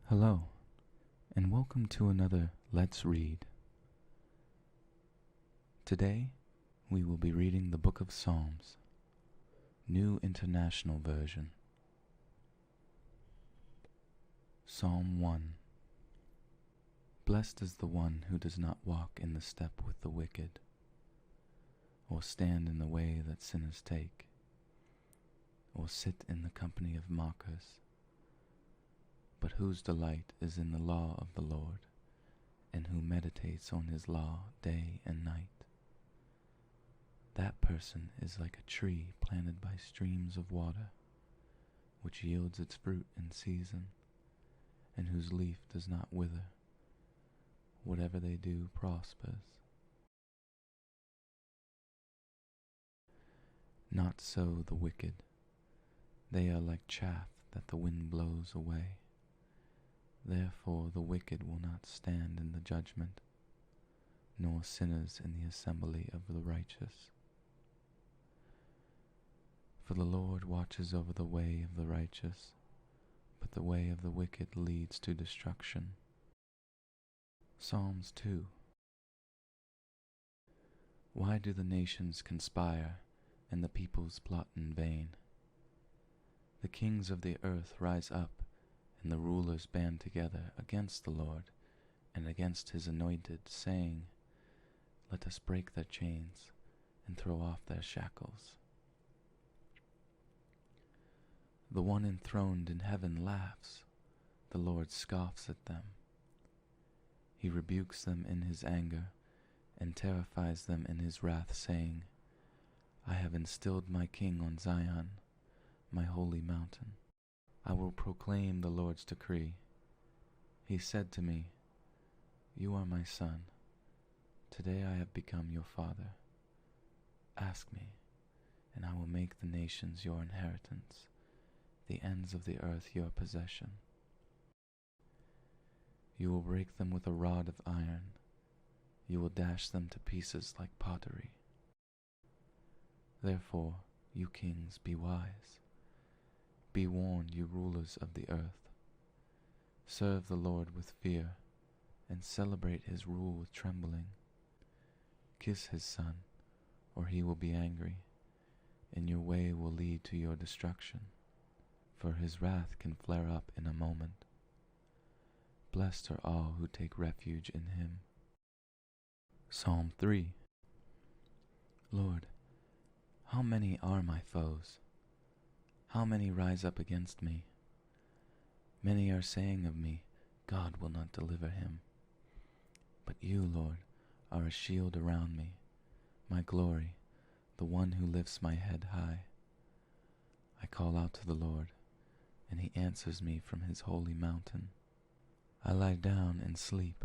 Hello, and welcome to another Let's Read. Today, we will be reading the Book of Psalms, New International Version. Psalm 1. Blessed is the one who does not walk in the step with the wicked, or stand in the way that sinners take, or sit in the company of mockers, but whose delight is in the law of the Lord, and who meditates on his law day and night. That person is like a tree planted by streams of water, which yields its fruit in season, and whose leaf does not wither. Whatever they do prospers. Not so the wicked. They are like chaff that the wind blows away. Therefore the wicked will not stand in the judgment, nor sinners in the assembly of the righteous. For the Lord watches over the way of the righteous, but the way of the wicked leads to destruction. Psalms 2. Why do the nations conspire, and the peoples plot in vain? The kings of the earth rise up, and the rulers band together against the Lord and against his anointed, saying, Let us break their chains and throw off their shackles. The one enthroned in heaven laughs. The Lord scoffs at them. He rebukes them in his anger and terrifies them in his wrath, saying, I have instilled my king on Zion, my holy mountain. I will proclaim the Lord's decree. He said to me, You are my son. Today I have become your father. Ask me, and I will make the nations your inheritance, the ends of the earth your possession. You will break them with a rod of iron. You will dash them to pieces like pottery. Therefore, you kings, be wise. Be warned, you rulers of the earth. Serve the Lord with fear, and celebrate his rule with trembling. Kiss his son, or he will be angry, and your way will lead to your destruction, for his wrath can flare up in a moment. Blessed are all who take refuge in him. Psalm 3. Lord, how many are my foes? How many rise up against me? Many are saying of me, God will not deliver him. But you, Lord, are a shield around me, my glory, the one who lifts my head high. I call out to the Lord, and he answers me from his holy mountain. I lie down and sleep.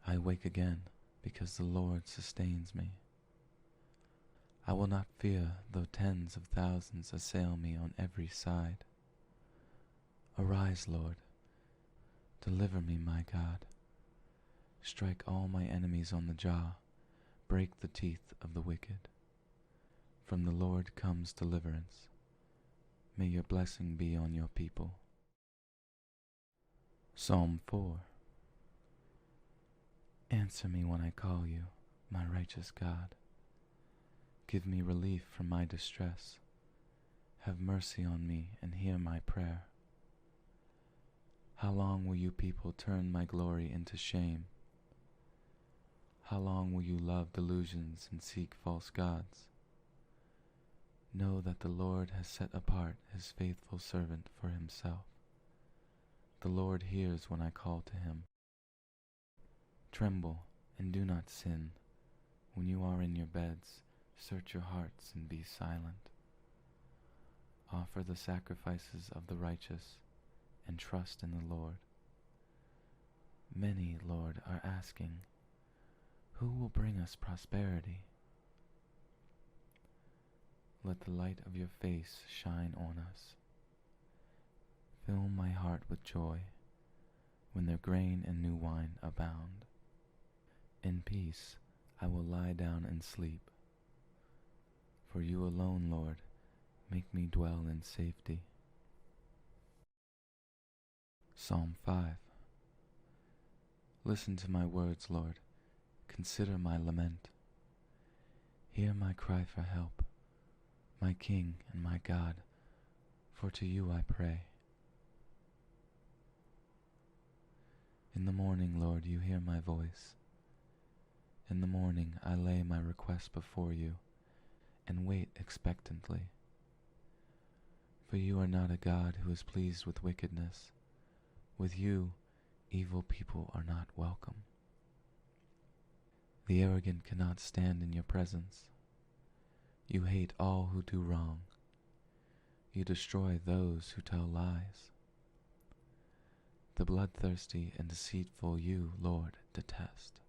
I wake again, because the Lord sustains me. I will not fear though tens of thousands assail me on every side. Arise, Lord. Deliver me, my God. Strike all my enemies on the jaw. Break the teeth of the wicked. From the Lord comes deliverance. May your blessing be on your people. Psalm 4. Answer me when I call you, my righteous God. Give me relief from my distress. Have mercy on me and hear my prayer. How long will you people turn my glory into shame? How long will you love delusions and seek false gods? Know that the Lord has set apart his faithful servant for himself. The Lord hears when I call to him. Tremble and do not sin. When you are in your beds, search your hearts and be silent. Offer the sacrifices of the righteous and trust in the Lord. Many, Lord, are asking, Who will bring us prosperity? Let the light of your face shine on us. Fill my heart with joy when their grain and new wine abound. In peace I will lie down and sleep. For you alone, Lord, make me dwell in safety. Psalm 5. Listen to my words, Lord. Consider my lament. Hear my cry for help, my King and my God, for to you I pray. In the morning, Lord, you hear my voice. In the morning I lay my request before you and wait expectantly. For you are not a God who is pleased with wickedness. With you, evil people are not welcome. The arrogant cannot stand in your presence. You hate all who do wrong. You destroy those who tell lies. The bloodthirsty and deceitful you, Lord, detest.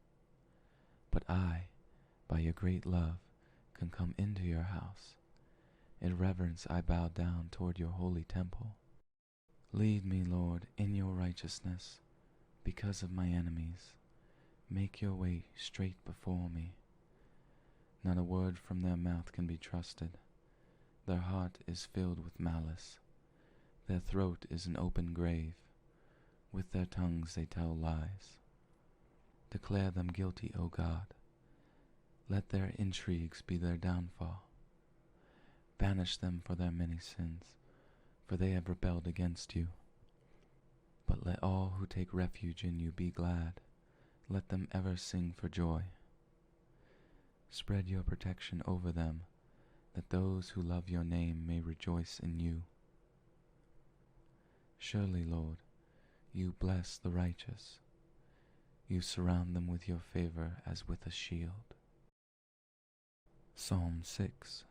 But I, by your great love, can come into your house. In reverence I bow down toward your holy temple. Lead me, Lord, in your righteousness, because of my enemies. Make your way straight before me. Not a word from their mouth can be trusted. Their heart is filled with malice. Their throat is an open grave. With their tongues they tell lies. Declare them guilty, O God. Let their intrigues be their downfall. Banish them for their many sins, for they have rebelled against you. But let all who take refuge in you be glad. Let them ever sing for joy. Spread your protection over them, that those who love your name may rejoice in you. Surely, Lord, you bless the righteous. You surround them with your favor as with a shield. Psalm 6.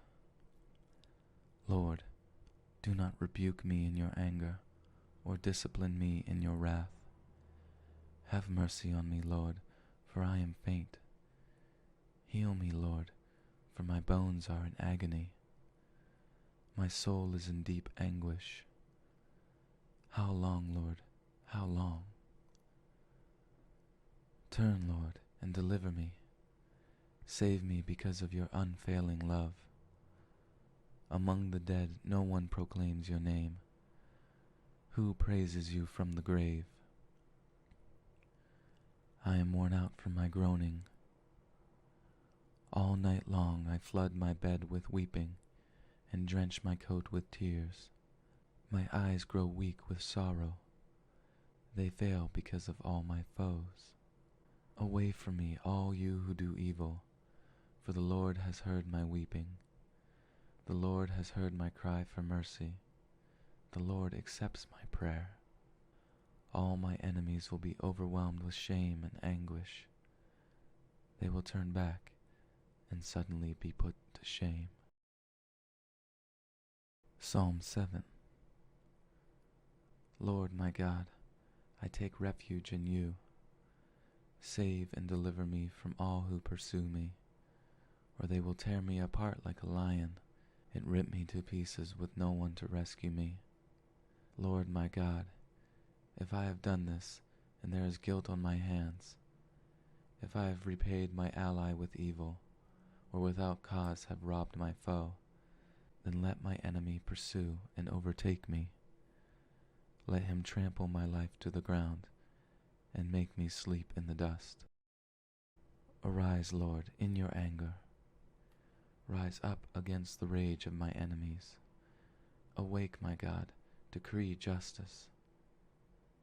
Lord, do not rebuke me in your anger, or discipline me in your wrath. Have mercy on me, Lord, for I am faint. Heal me, Lord, for my bones are in agony. My soul is in deep anguish. How long, Lord, how long? Turn, Lord, and deliver me. Save me because of your unfailing love. Among the dead no one proclaims your name. Who praises you from the grave? I am worn out from my groaning. All night long I flood my bed with weeping and drench my coat with tears. My eyes grow weak with sorrow. They fail because of all my foes. Away from me, all you who do evil, for the Lord has heard my weeping. The Lord has heard my cry for mercy. The Lord accepts my prayer. All my enemies will be overwhelmed with shame and anguish. They will turn back and suddenly be put to shame. Psalm 7. Lord my God, I take refuge in you. Save and deliver me from all who pursue me, or they will tear me apart like a lion and rip me to pieces with no one to rescue me. Lord my God, if I have done this and there is guilt on my hands, if I have repaid my ally with evil, or without cause have robbed my foe, then let my enemy pursue and overtake me. Let him trample my life to the ground and make me sleep in the dust. Arise, Lord, in your anger. Rise up against the rage of my enemies. Awake, my God, decree justice.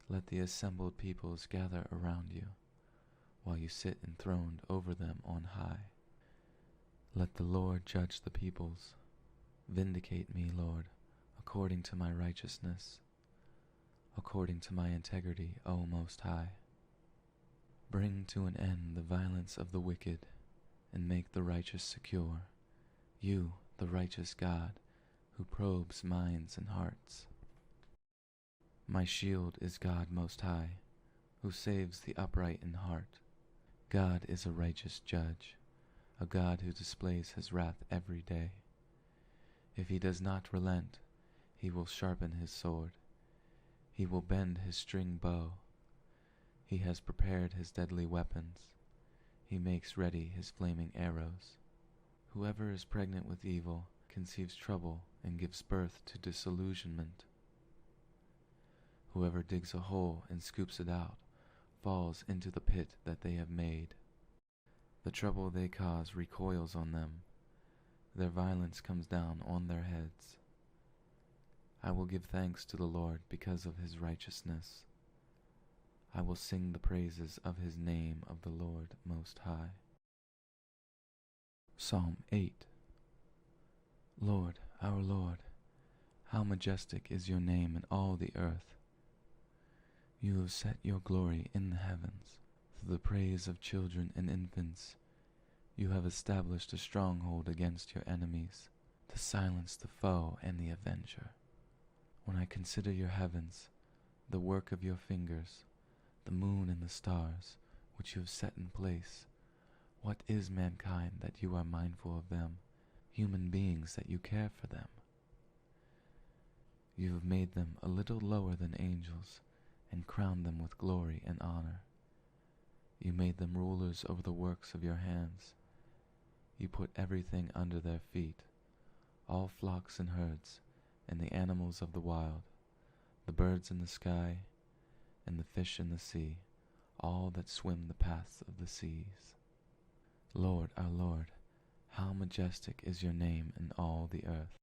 Let the assembled peoples gather around you, while you sit enthroned over them on high. Let the Lord judge the peoples. Vindicate me, Lord, according to my righteousness, according to my integrity, O Most High. Bring to an end the violence of the wicked, and make the righteous secure. You, the righteous God, who probes minds and hearts. My shield is God Most High, who saves the upright in heart. God is a righteous judge, a God who displays his wrath every day. If he does not relent, he will sharpen his sword. He will bend his string bow. He has prepared his deadly weapons. He makes ready his flaming arrows. Whoever is pregnant with evil conceives trouble and gives birth to disillusionment. Whoever digs a hole and scoops it out falls into the pit that they have made. The trouble they cause recoils on them. Their violence comes down on their heads. I will give thanks to the Lord because of his righteousness. I will sing the praises of his name of the Lord Most High. Psalm 8. Lord, our Lord, how majestic is your name in all the earth. You have set your glory in the heavens. Through the praise of children and infants, you have established a stronghold against your enemies, to silence the foe and the avenger. When I consider your heavens, the work of your fingers, the moon and the stars, which you have set in place, what is mankind that you are mindful of them, human beings that you care for them? You have made them a little lower than angels, and crowned them with glory and honor. You made them rulers over the works of your hands. You put everything under their feet, all flocks and herds, and the animals of the wild, the birds in the sky, and the fish in the sea, all that swim the paths of the seas. Lord, our Lord, how majestic is your name in all the earth.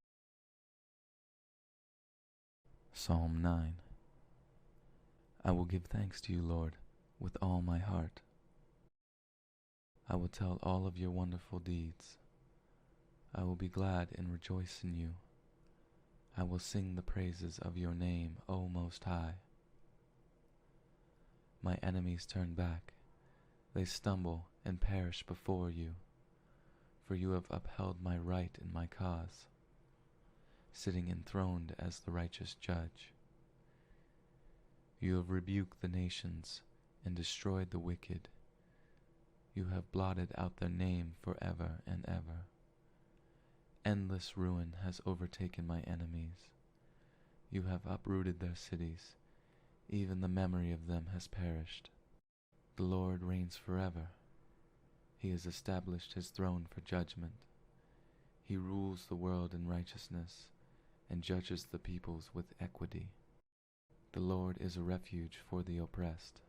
Psalm 9. I will give thanks to you, Lord, with all my heart. I will tell all of your wonderful deeds. I will be glad and rejoice in you. I will sing the praises of your name, O Most High. My enemies turn back. They stumble and perish before you, for you have upheld my right in my cause, sitting enthroned as the righteous judge. You have rebuked the nations and destroyed the wicked. You have blotted out their name forever and ever. Endless ruin has overtaken my enemies. You have uprooted their cities. Even the memory of them has perished. The Lord reigns forever. He has established his throne for judgment. He rules the world in righteousness and judges the peoples with equity. The Lord is a refuge for the oppressed,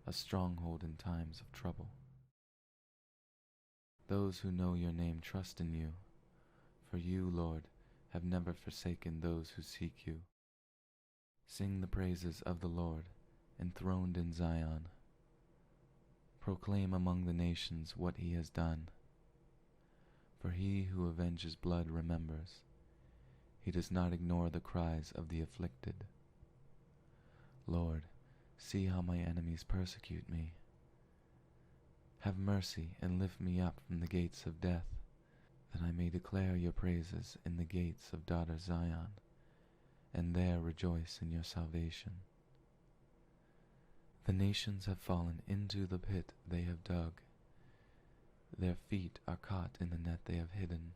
a stronghold in times of trouble. Those who know your name trust in you, for you, Lord, have never forsaken those who seek you. Sing the praises of the Lord, enthroned in Zion. Proclaim among the nations what he has done. For he who avenges blood remembers. He does not ignore the cries of the afflicted. Lord, see how my enemies persecute me. Have mercy and lift me up from the gates of death, that I may declare your praises in the gates of daughter Zion, and there rejoice in your salvation. The nations have fallen into the pit they have dug. Their feet are caught in the net they have hidden.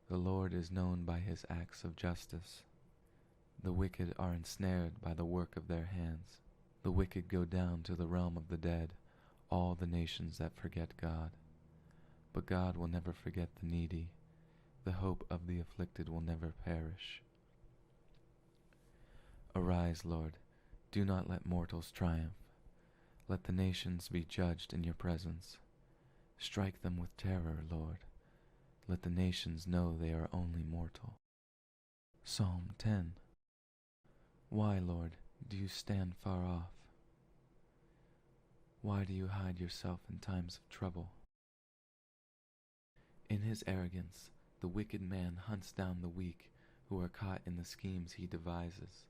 The Lord is known by his acts of justice. The wicked are ensnared by the work of their hands. The wicked go down to the realm of the dead, all the nations that forget God. But God will never forget the needy. The hope of the afflicted will never perish. Arise, Lord, do not let mortals triumph. Let the nations be judged in your presence. Strike them with terror, Lord. Let the nations know they are only mortal. Psalm 10. Why, Lord, do you stand far off? Why do you hide yourself in times of trouble? In his arrogance, the wicked man hunts down the weak who are caught in the schemes he devises.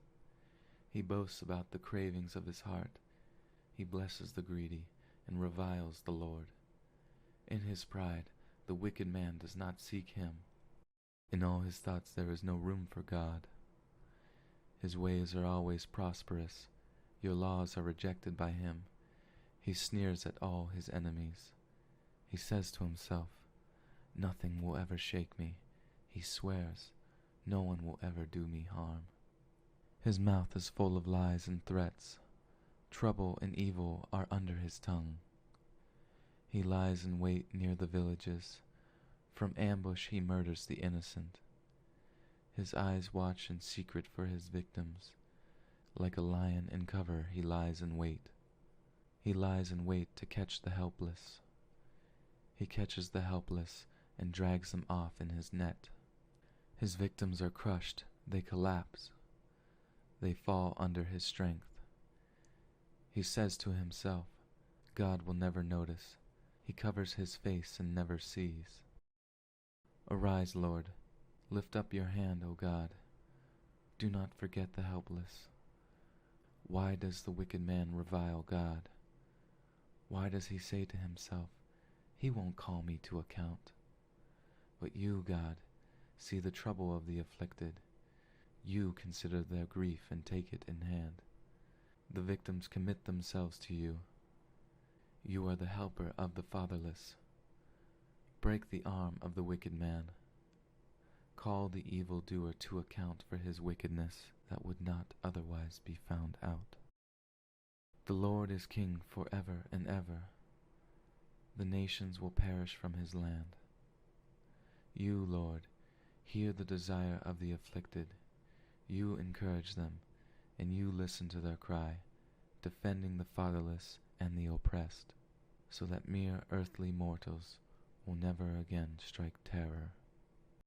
He boasts about the cravings of his heart. He blesses the greedy and reviles the Lord. In his pride, the wicked man does not seek him. In all his thoughts there is no room for God. His ways are always prosperous. Your laws are rejected by him. He sneers at all his enemies. He says to himself, nothing will ever shake me. He swears, no one will ever do me harm. His mouth is full of lies and threats. Trouble and evil are under his tongue. He lies in wait near the villages. From ambush he murders the innocent. His eyes watch in secret for his victims. Like a lion in cover he lies in wait. He lies in wait to catch the helpless. He catches the helpless and drags them off in his net. His victims are crushed, they collapse. They fall under his strength. He says to himself, God will never notice. He covers his face and never sees. Arise, Lord. Lift up your hand, O God. Do not forget the helpless. Why does the wicked man revile God? Why does he say to himself, He won't call me to account? But you, God, see the trouble of the afflicted. You consider their grief and take it in hand. The victims commit themselves to you. You are the helper of the fatherless. Break the arm of the wicked man. Call the evildoer to account for his wickedness that would not otherwise be found out. The Lord is king forever and ever. The nations will perish from his land. You, Lord, hear the desire of the afflicted. You encourage them, and you listen to their cry, defending the fatherless and the oppressed, so that mere earthly mortals will never again strike terror.